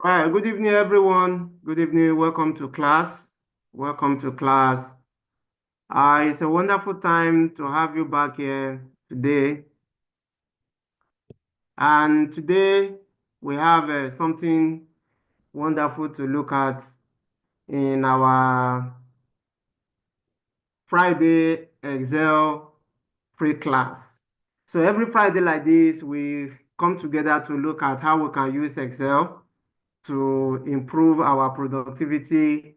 All right, good evening, everyone. Good evening. Welcome to class. Welcome to class. It's a wonderful time to have you back here today. And today we have something wonderful to look at in our Friday Excel free class. So every Friday like this, we come together to look at how we can use Excel to improve our productivity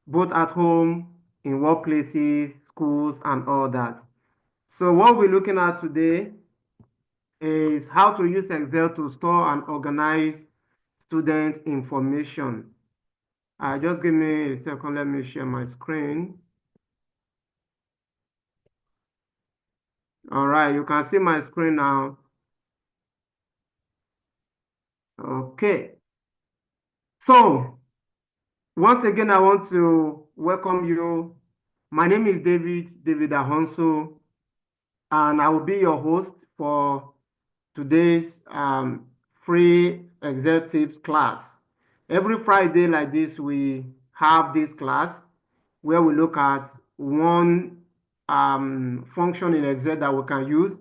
both at home, in workplaces, schools, and all that. So what we're looking at today is how to use Excel to store and organize student information. Just give me a second, let me share my screen. All right, you can see my screen now. Okay. So once again, I want to welcome you. My name is David Ahonso, and I will be your host for today's free Excel tips class. Every Friday like this, we have this class where we look at one function in Excel that we can use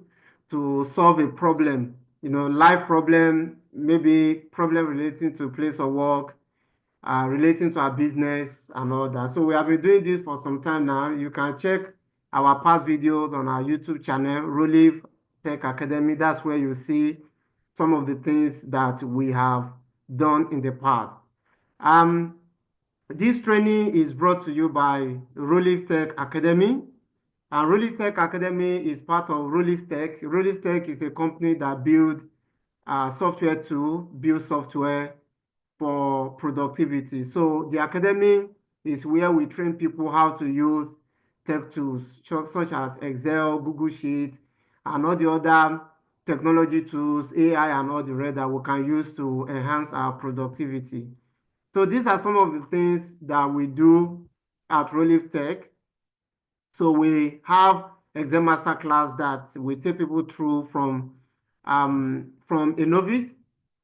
to solve a problem, life problem, maybe problem relating to place of work, relating to our business and all that. So we have been doing this for some time now. You can check our past videos on our YouTube channel, Relief Tech Academy. That's where you see some of the things that we have done in the past. Um, this training is brought to you by Relief Tech Academy. And Relief Tech Academy is part of Relief Tech. Relief Tech is a company that builds software to build software for productivity. So the academy is where we train people how to use tech tools such as Excel, Google Sheet, and all the other technology tools, AI, and all the rest that we can use to enhance our productivity. So these are some of the things that we do at Relief Tech. So we have Excel master class that we take people through from a novice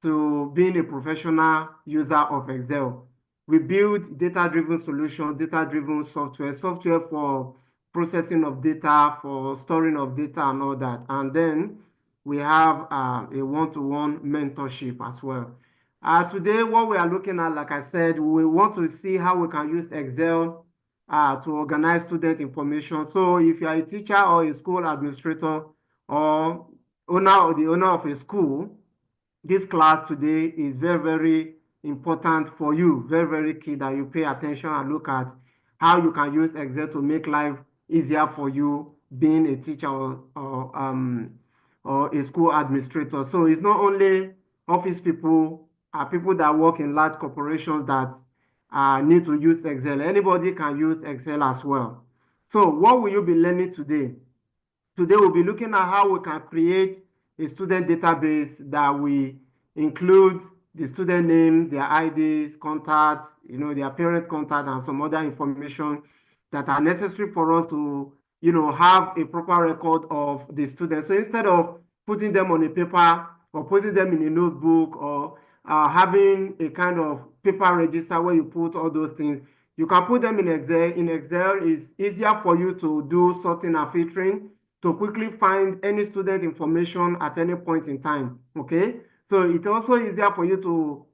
to being a professional user of Excel. We build data-driven solutions, data-driven software for processing of data, for storing of data and all that. And then we have a one-to-one mentorship as well. Today, what we are looking at, like I said, we want to see how we can use Excel to organize student information. So if you are a teacher or a school administrator or the owner of a school, this class today is very, very important for you, very, very key that you pay attention and look at how you can use Excel to make life easier for you being a teacher or a school administrator. So it's not only office people, people that work in large corporations that need to use Excel. Anybody can use Excel as well. So what will you be learning today? Today we'll be looking at how we can create a student database that we include the student name, their IDs, contacts, their parent contact, and some other information that are necessary for us to, have a proper record of the students. So instead of putting them on a paper or putting them in a notebook or having a kind of paper register where you put all those things, you can put them in Excel. In Excel, it's easier for you to do sorting and filtering to quickly find any student information at any point in time, okay? So it's also easier for you to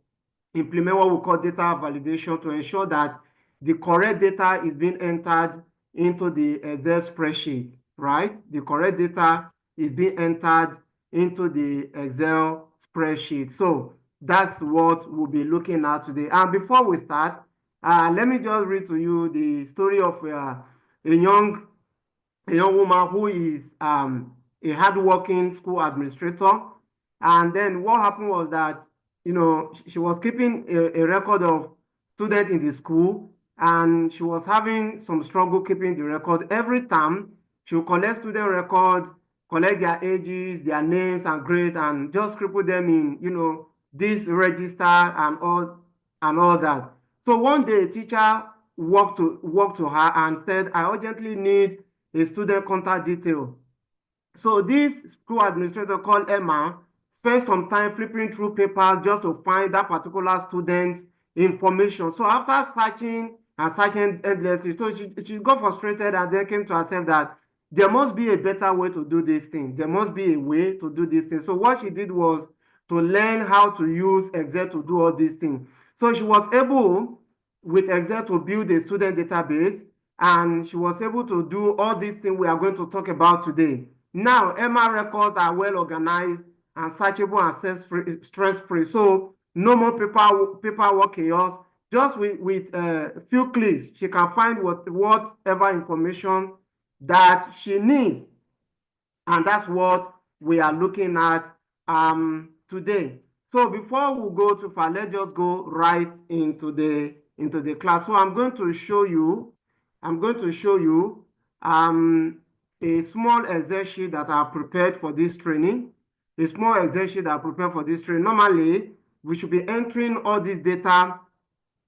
implement what we call data validation to ensure that the correct data is being entered into the Excel spreadsheet, right? The correct data is being entered into the Excel spreadsheet. So that's what we'll be looking at today. And before we start, let me just read to you the story of a young woman who is a hardworking school administrator. And then what happened was that, she was keeping a record of students in the school, and she was having some struggle keeping the record. Every time she would collect student record, collect their ages, their names and grades, and just scribble them in, this register and all that. So one day a teacher walked to her and said, I urgently need a student contact detail. So this school administrator called Emma spend some time flipping through papers just to find that particular student's information. So after searching and searching endlessly, so she got frustrated and then came to herself that there must be a better way to do this thing. There must be a way to do this thing. So what she did was to learn how to use Excel to do all these things. So she was able with Excel to build a student database, and she was able to do all these things we are going to talk about today. Now, Emma records are well organized and searchable and stress-free. So no more paperwork chaos. Just with a few clicks, she can find whatever information that she needs. And that's what we are looking at today. So before we go too far, let's just go right into the class. So I'm going to show you a small Excel sheet that I prepared for this training. A small Excel sheet that I prepared for this training. Normally, we should be entering all this data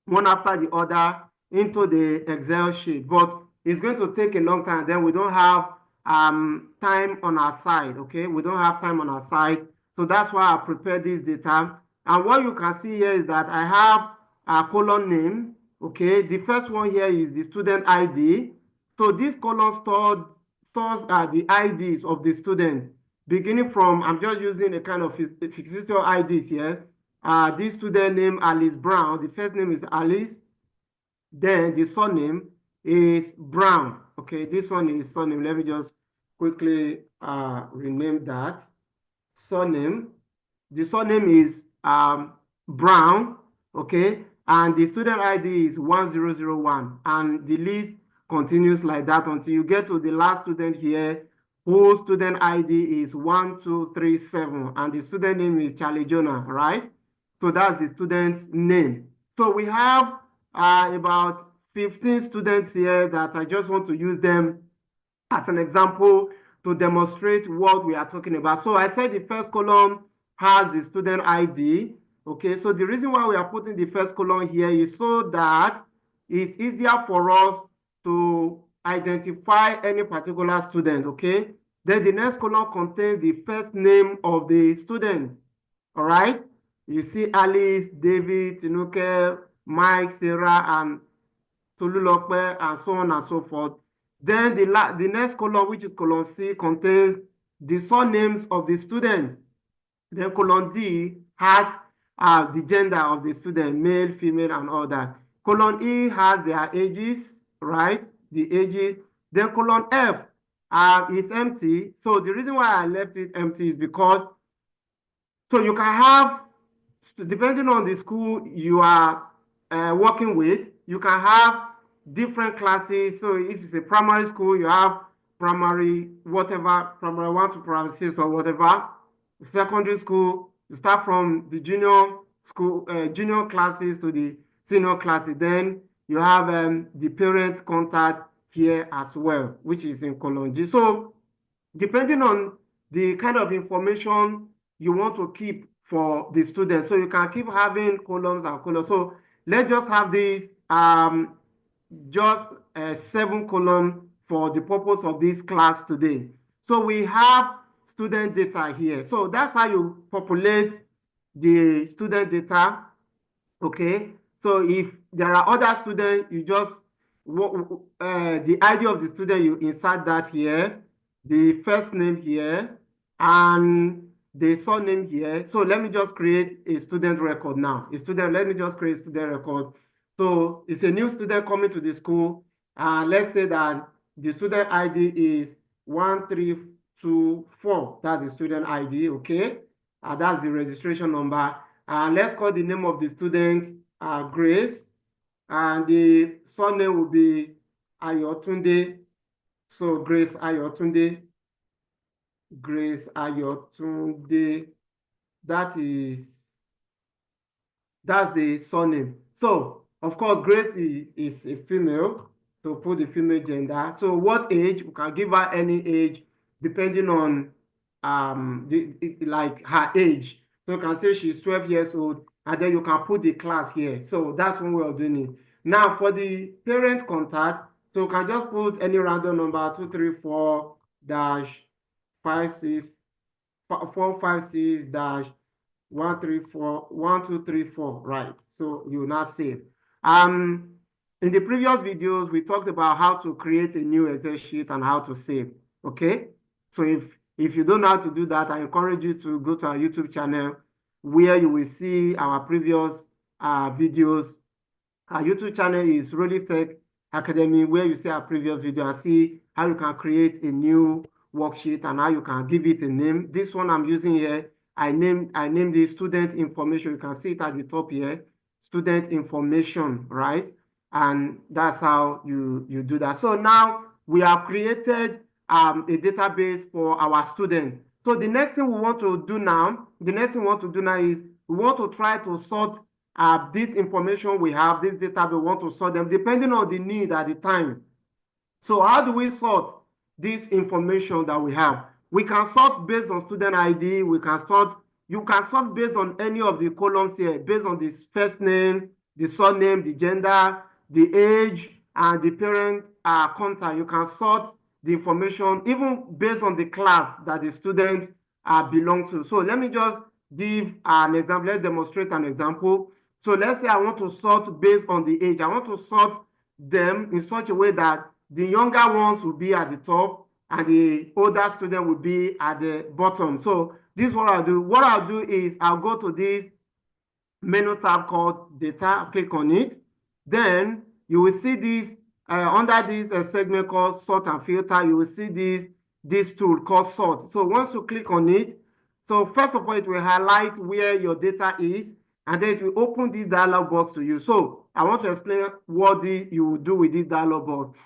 one after the other into the Excel sheet, but it's going to take a long time. Then we don't have time on our side, okay? We don't have time on our side. So that's why I prepared this data. And what you can see here is that I have a column name, okay? The first one here is the student ID. So this column stores the IDs of the student, beginning from, I'm just using a kind of fictitious IDs here. This student name, Alice Brown, the first name is Alice, then the surname is Brown. Okay, this one is surname. Let me just quickly rename that. Surname. The surname is Brown, okay, and the student ID is 1001, and the list continues like that until you get to the last student here, whose student ID is 1237, and the student name is Charlie Jonah, right? So that's the student's name. So we have about 15 students here that I just want to use them as an example to demonstrate what we are talking about. So I said the first column has the student ID. Okay, so the reason why we are putting the first column here is so that it's easier for us to identify any particular student, okay? Then the next column contains the first name of the student, all right? You see Alice, David, Tinuke, Mike, Sarah, and Tolulope, and so on and so forth. Then the next column, which is column C, contains the surnames of the students. Then column D has the gender of the student, male, female, and all that. Column E has their ages, right? The ages. Then column F is empty. So the reason why I left it empty is because, so you can have, depending on the school you are working with, you can have different classes. So if it's a primary school, you have primary, whatever, primary 1 to primary 6 or whatever. Secondary school, you start from the junior school, junior classes to the senior classes. Then you have the parent contact here as well, which is in column G. So depending on the kind of information you want to keep for the students, so you can keep having columns and columns. So let's just have this just 7 columns for the purpose of this class today. So we have student data here. So that's how you populate the student data, okay? So if there are other students, you just, the ID of the student, you insert that here, the first name here, and the surname here. So let me just create a student record now. Let me just create a student record. So it's a new student coming to the school. Let's say that the student ID is 1324. That's the student ID, okay? That's the registration number. Let's call the name of the student Grace. And the surname will be Ayotunde. So Grace Ayotunde. Grace Ayotunde. That's the surname. So, of course, Grace is a female, so put the female gender. So what age? We can give her any age depending on like her age. So you can say she's 12 years old, and then you can put the class here. So that's one way of doing it. Now for the parent contact, so you can just put any random number 234-56 456 dash 134 1234, right? So you will not save. In the previous videos, we talked about how to create a new Excel sheet and how to save. Okay, so if you don't know how to do that, I encourage you to go to our YouTube channel where you will see our previous videos. Our YouTube channel is Rolling Tech Academy, where you see our previous video and see how you can create a new worksheet and how you can give it a name. This one I'm using here, I named the student information. You can see it at the top here, student information, right? And that's how you do that. So now we have created a database for our students. So the next thing we want to do now, is we want to try to sort this information we have, this data, we want to sort them depending on the need at the time. So how do we sort this information that we have? We can sort based on student ID. You can sort based on any of the columns here, based on the first name, the surname, the gender, the age, and the parent contact. You can sort the information even based on the class that the student belong to. So let me just give an example. Let's demonstrate an example. So let's say I want to sort based on the age. I want to sort them in such a way that the younger ones will be at the top and the older student will be at the bottom. So this is what I'll do. What I'll do is I'll go to this menu tab called data, click on it. Then you will see this under this segment called sort and filter, you will see this tool called sort. So once you click on it, so first of all, it will highlight where your data is, and then it will open this dialog box to you. So I want to explain what you will do with this dialog box.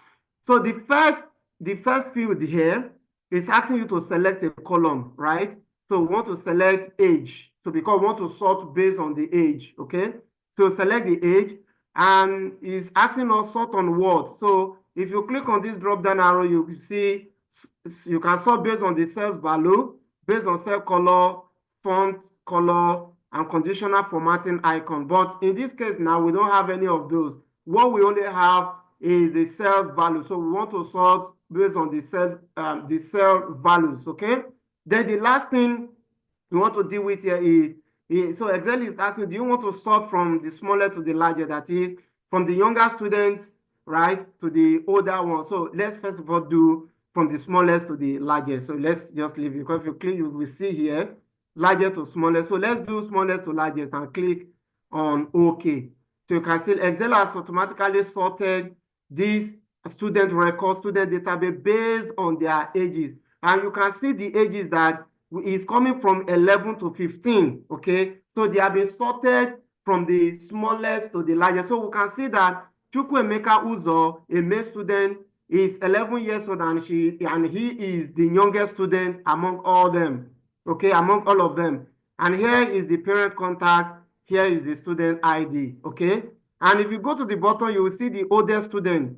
So the first field here is asking you to select a column, right? So we want to select age. So because we want to sort based on the age, okay? So select the age, and it's asking us sort on what. So if you click on this drop down arrow, you see you can sort based on the cell's value, based on cell color, font color, and conditional formatting icon. But in this case now, we don't have any of those. What we only have is the cell value. So we want to sort based on the cell values, okay? Then the last thing we want to deal with here is so Excel is asking, do you want to sort from the smaller to the larger? That is, from the younger students, right, to the older ones. So let's first of all do from the smallest to the largest. So let's just leave it, because if you click, you will see here, largest to smallest. So let's do smallest to largest and click on OK. So you can see Excel has automatically sorted this student record, student database based on their ages. And you can see the ages that is coming from 11 to 15, okay? So they have been sorted from the smallest to the largest. So we can see that Chukwuemeka Uzo, a male student, is 11 years old, and he is the youngest student among all them, okay, among all of them. And here is the parent contact, here is the student ID, okay? And if you go to the bottom, you will see the oldest student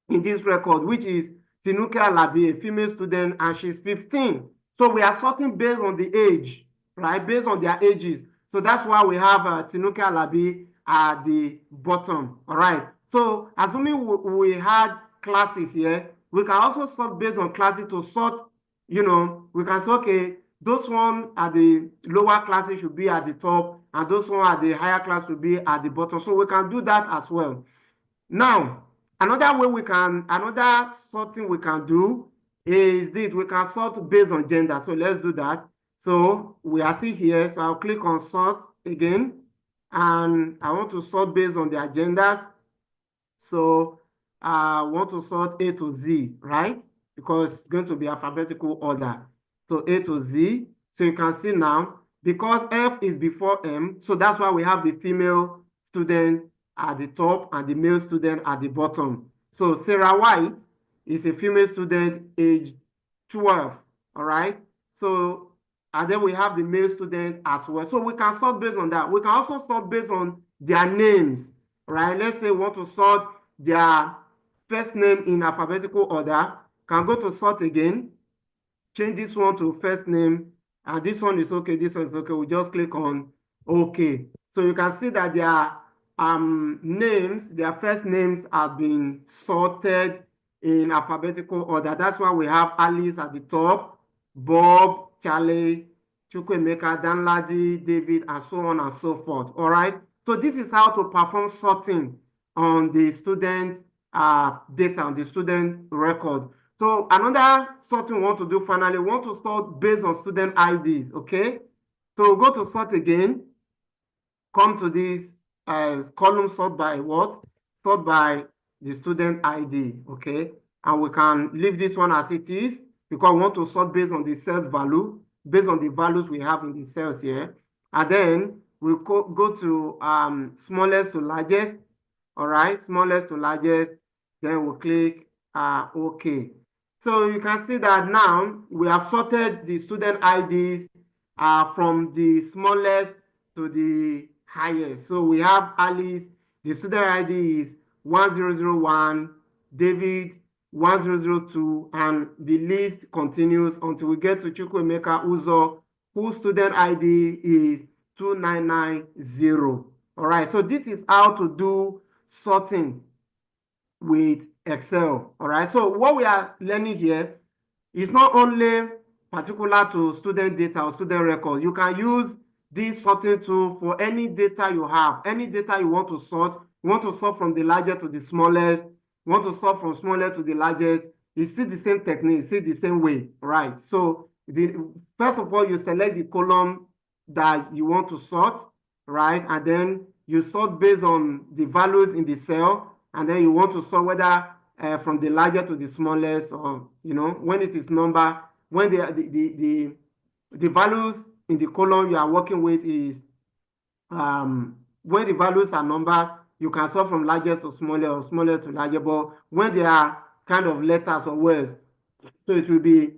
in this record, which is Tinuke Alabi, a female student, and she's 15. So we are sorting based on the age, right? Based on their ages. So that's why we have Tinuke Alabi at the bottom, all right? So assuming we had classes here, we can also sort based on classes to sort, you know, we can say, okay, those one at the lower classes should be at the top, and those one at the higher class should be at the bottom. So we can do that as well. Now, another sorting we can do is this. We can sort based on gender. So let's do that. So we are still here. So I'll click on sort again, and I want to sort based on their genders. So I want to sort A to Z, right? Because it's going to be alphabetical order. So A to Z. So you can see now, because F is before M, so that's why we have the female student at the top and the male student at the bottom. So Sarah White is a female student aged 12, all right? So, and then we have the male student as well. So we can sort based on that. We can also sort based on their names, right? Let's say we want to sort their first name in alphabetical order. Can go to sort again, change this one to first name, and this one is okay, this one is okay. We just click on OK. So you can see that their names, their first names have been sorted in alphabetical order. That's why we have Alice at the top, Bob, Charlie, Chukwemeka, Danladi, David, and so on and so forth. All right. So this is how to perform sorting on the student data, on the student record. So another sorting we want to do finally, we want to sort based on student IDs. Okay. So go to sort again, come to this column sort by what? Sort by the student ID, okay? And we can leave this one as it is because we want to sort based on the cells value, based on the values we have in the cells here. And then we go to smallest to largest, all right? Smallest to largest, then we'll click OK. So you can see that now we have sorted the student IDs from the smallest to the highest. So we have Alice, the student ID is 1001, David 1002, and the list continues until we get to Chukwemeka Uzo, whose student ID is 2990. All right, so this is how to do sorting with Excel. All right, so what we are learning here is not only particular to student data or student record. You can use this sorting tool for any data you have, any data you want to sort. You want to sort from the largest to the smallest. You want to sort from smallest to the largest. It's still the same technique, still the same way, right? So first of all, you select the column that you want to sort, right? And then you sort based on the values in the cell. And then you want to sort whether from the largest to the smallest, or when it is number, when the values in the column you are working with is when the values are numbered, you can sort from largest to smaller or smaller to larger. But when they are kind of letters or words, so it will be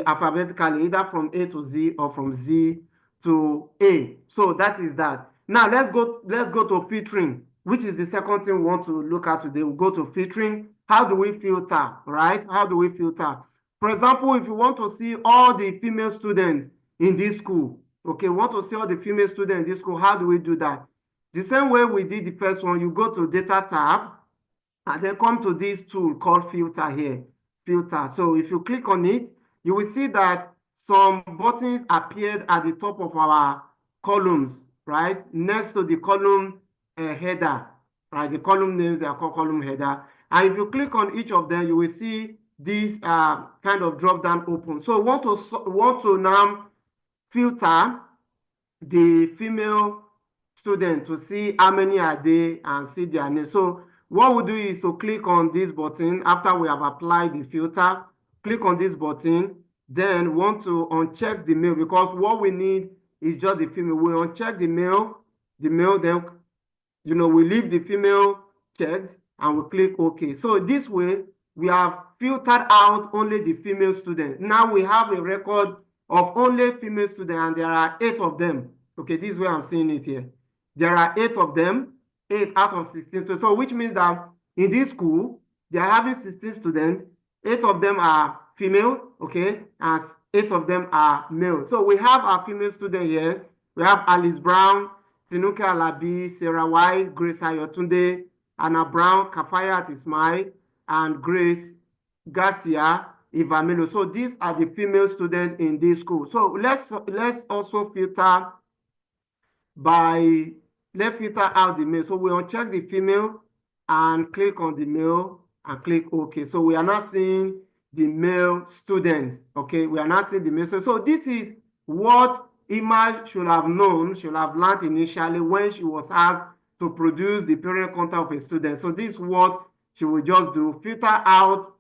alphabetically, either from A to Z or from Z to A. So that is that. Now let's go to filtering, which is the second thing we want to look at today. We'll go to filtering. How do we filter, right? How do we filter? For example, if you want to see all the female students in this school, okay, want to see all the female students in this school, how do we do that? The same way we did the first one, you go to Data tab, and then come to this tool called Filter here, Filter. So if you click on it, you will see that some buttons appeared at the top of our columns, right? Next to the column header, right? The column names, they are called column header. And if you click on each of them, you will see this kind of drop down open. So we want to now filter the female student to see how many are they and see their name. So what we do is to click on this button after we have applied the filter. Click on this button, then want to uncheck the male because what we need is just the female. We uncheck the male, then we leave the female checked and we click OK. So this way we have filtered out only the female students. Now we have a record of only female students, and there are 8 of them. Okay, this is where I'm seeing it here. There are 8 of them, 8 out of 16 students. So which means that in this school, they are having 16 students, 8 of them are female, okay, and 8 of them are male. So we have our female student here. We have Alice Brown, Tinuke Alabi, Sarah White, Grace Ayotunde, Anna Brown, Kafayat Ismail, and Grace Garcia Ivamelo. So these are the female students in this school. So let's also filter let's filter out the male. So we uncheck the female and click on the male and click OK. So we are not seeing the male students. Okay, we are not seeing the male. So this is what Ima should have known, should have learned initially when she was asked to produce the parent contact of a student. So this is what she will just do, filter out,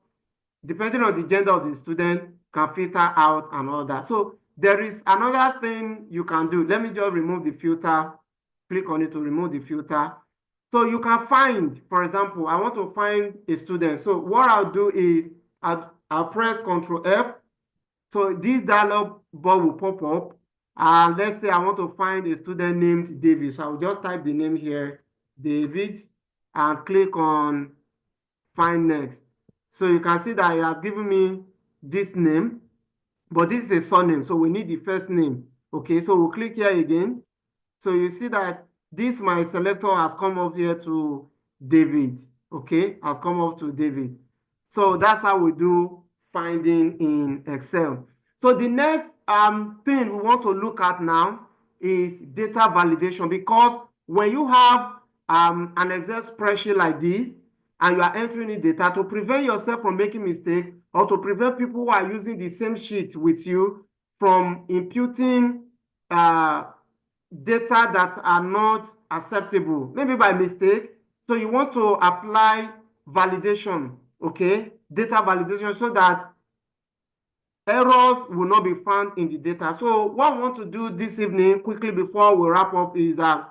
depending on the gender of the student, can filter out and all that. So there is another thing you can do. Let me just remove the filter. Click on it to remove the filter. So you can find, for example, I want to find a student. So what I'll do is I'll press Ctrl F. So this dialog box will pop up. And let's say I want to find a student named David. So I'll just type the name here, David, and click on Find Next. So you can see that it has given me this name, but this is a surname. So we need the first name. Okay, so we'll click here again. So you see that this, my selector has come up here to David. Okay, has come up to David. So that's how we do finding in Excel. So the next thing we want to look at now is data validation, because when you have an Excel spreadsheet like this and you are entering in data, to prevent yourself from making mistakes or to prevent people who are using the same sheet with you from imputing data that are not acceptable, maybe by mistake. So you want to apply validation, okay? Data validation, so that errors will not be found in the data. So what I want to do this evening, quickly before we wrap up, is that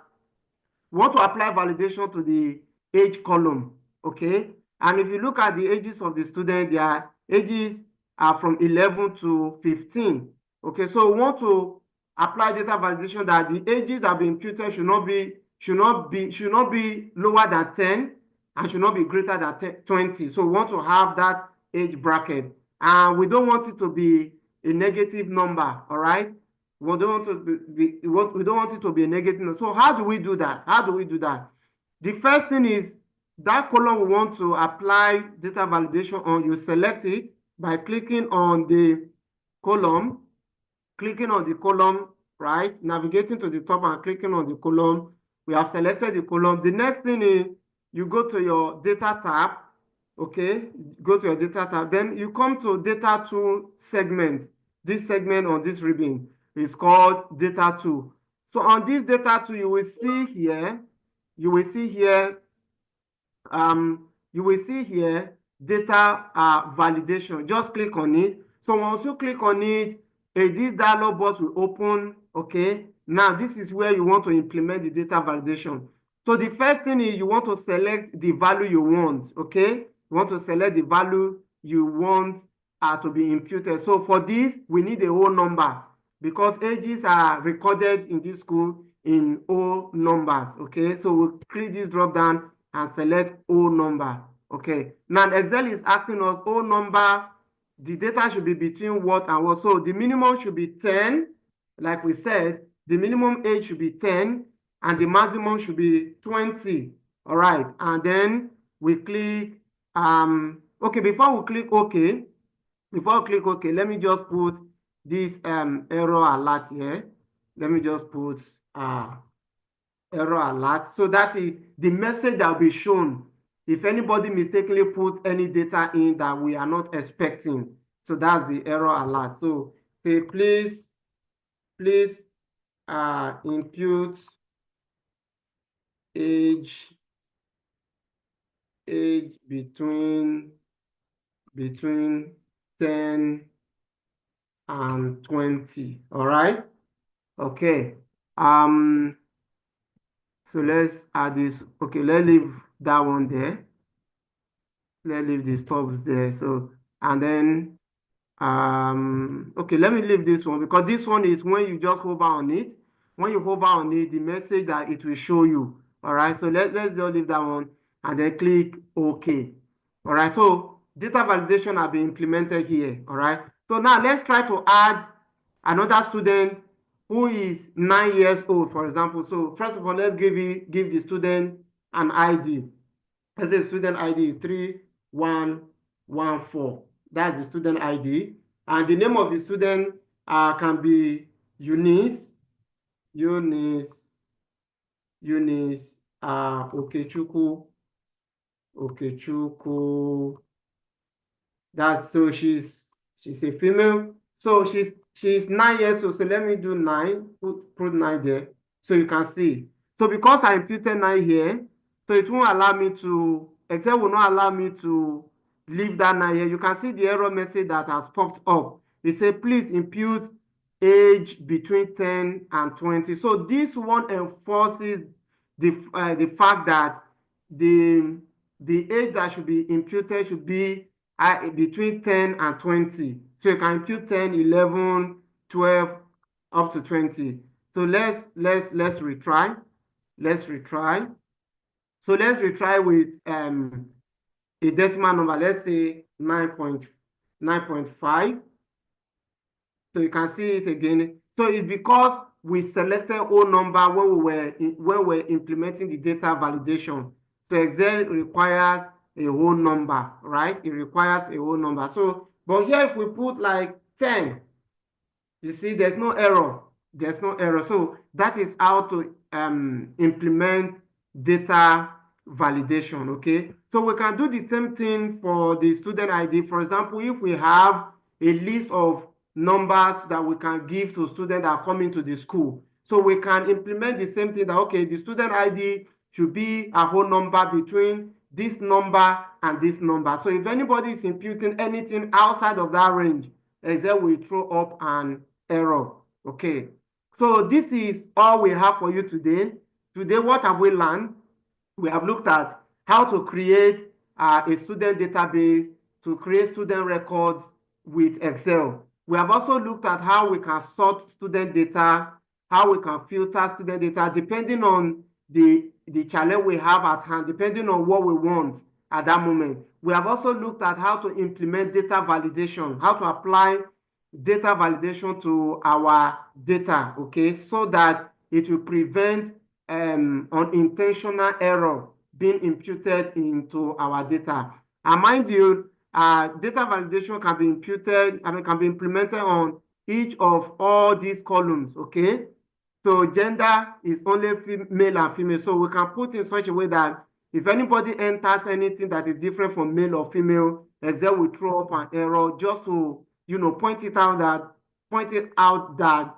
we want to apply validation to the age column, okay? And if you look at the ages of the student, their ages are from 11 to 15, okay? So we want to apply data validation that the ages that be imputed should not be lower than 10 and should not be greater than 20. So we want to have that age bracket, and we don't want it to be a negative number, all right? We don't want it to be a negative number. So how do we do that? How do we do that? The first thing is that column we want to apply data validation on. You select it by clicking on the column, right? Navigating to the top and clicking on the column. We have selected the column. The next thing is you go to your data tab, okay? Go to your data tab. Then you come to data tool segment. This segment on this ribbon is called data tool. So on this data tool, you will see here data validation. Just click on it. So once you click on it, this dialog box will open, okay? Now this is where you want to implement the data validation. So the first thing is you want to select the value you want, okay? You want to select the value you want to be imputed. So for this, we need a whole number, because ages are recorded in this school in whole numbers, okay? So we'll click this drop down and select whole number, okay? Now Excel is asking us whole number, the data should be between what and what. So the minimum should be 10, like we said, the minimum age should be 10, and the maximum should be 20, all right? And then we click, okay, before we click OK, let me just put this error alert here. Let me just put error alert. So that is the message that will be shown if anybody mistakenly puts any data in that we are not expecting. So that's the error alert. So say please impute age between 10 and 20. All right. Okay. So let's add this. Okay, let's leave that one there. Let's leave the stops there. So, and then okay, let me leave this one, because this one is when you just hover on it. When you hover on it, the message that it will show you. All right, so let's just leave that one and then click OK. All right, so data validation has been implemented here. All right, so now let's try to add another student who is 9 years old, for example. So first of all, let's give the student an ID. Let's say student ID is 3114. That's the student ID. And the name of the student can be Eunice Okechukwu. That's, so she's a female. So she's 9 years old. So let me do 9. Put 9 there so you can see. So because I imputed 9 here, so it won't allow me to, Excel will not allow me to leave that 9 here. You can see the error message that has popped up. It says, please impute age between 10 and 20. So this one enforces the fact that the age that should be imputed should be between 10 and 20. So you can impute 10, 11, 12, up to 20. So let's retry. So let's retry with a decimal number. Let's say 9.5. So you can see it again. So it's because we selected whole number when we were implementing the data validation. So Excel requires a whole number, right? It requires a whole number. So, but here if we put like 10, You see, there's no error. There's no error. So that is how to implement data validation, okay? So we can do the same thing for the student ID. For example, if we have a list of numbers that we can give to students that are coming to the school, so we can implement the same thing that, okay, the student ID should be a whole number between this number and this number. So if anybody is imputing anything outside of that range, Excel will throw up an error. Okay. So this is all we have for you today. Today, what have we learned? We have looked at how to create a student database, to create student records with Excel. We have also looked at how we can sort student data, how we can filter student data, depending on the challenge we have at hand, depending on what we want at that moment. We have also looked at how to implement data validation, how to apply data validation to our data, okay, so that it will prevent unintentional error being imputed into our data. And mind you, data validation can be imputed, can be implemented on each of all these columns, okay? So gender is only male and female. So we can put in such a way that if anybody enters anything that is different from male or female, Excel will throw up an error just to, point it out that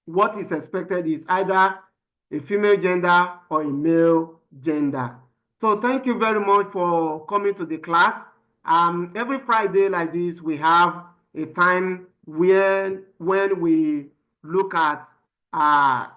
what is expected is either a female gender or a male gender. So thank you very much for coming to the class. Every Friday like this, we have a time when we look at a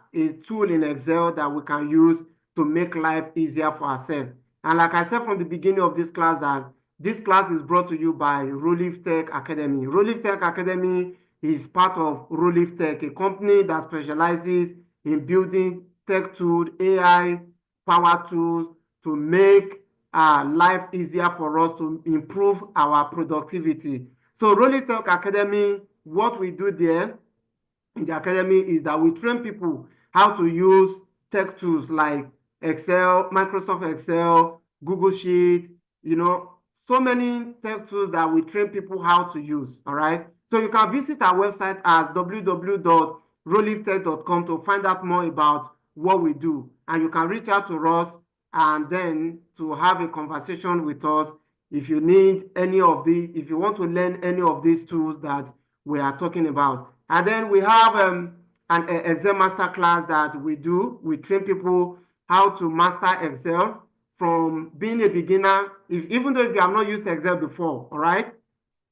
tool in Excel that we can use to make life easier for ourselves. And like I said from the beginning of this class, that this class is brought to you by Rolif Tech Academy. Rolif Tech Academy is part of Rolif Tech, a company that specializes in building tech tools, AI, power tools to make life easier for us, to improve our productivity. So Rolif Tech Academy, what we do there in the academy is that we train people how to use tech tools like Excel, Microsoft Excel, Google Sheet, so many tech tools that we train people how to use, all right? So you can visit our website at www.rolliftech.com to find out more about what we do. And you can reach out to us and then to have a conversation with us if you need any of these, if you want to learn any of these tools that we are talking about. And then we have an Excel master class that we do. We train people how to master Excel from being a beginner, even though if you have not used Excel before, all right?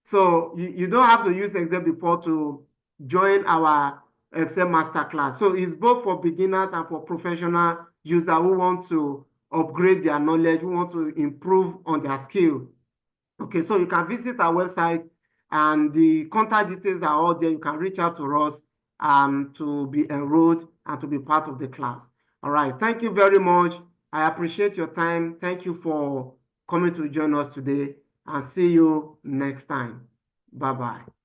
So you don't have to use Excel before to join our Excel master class. So it's both for beginners and for professional users who want to upgrade their knowledge, who want to improve on their skill. Okay, so you can visit our website and the contact details are all there. You can reach out to us to be enrolled and to be part of the class. All right, thank you very much. I appreciate your time. Thank you for coming to join us today, and see you next time. Bye-bye.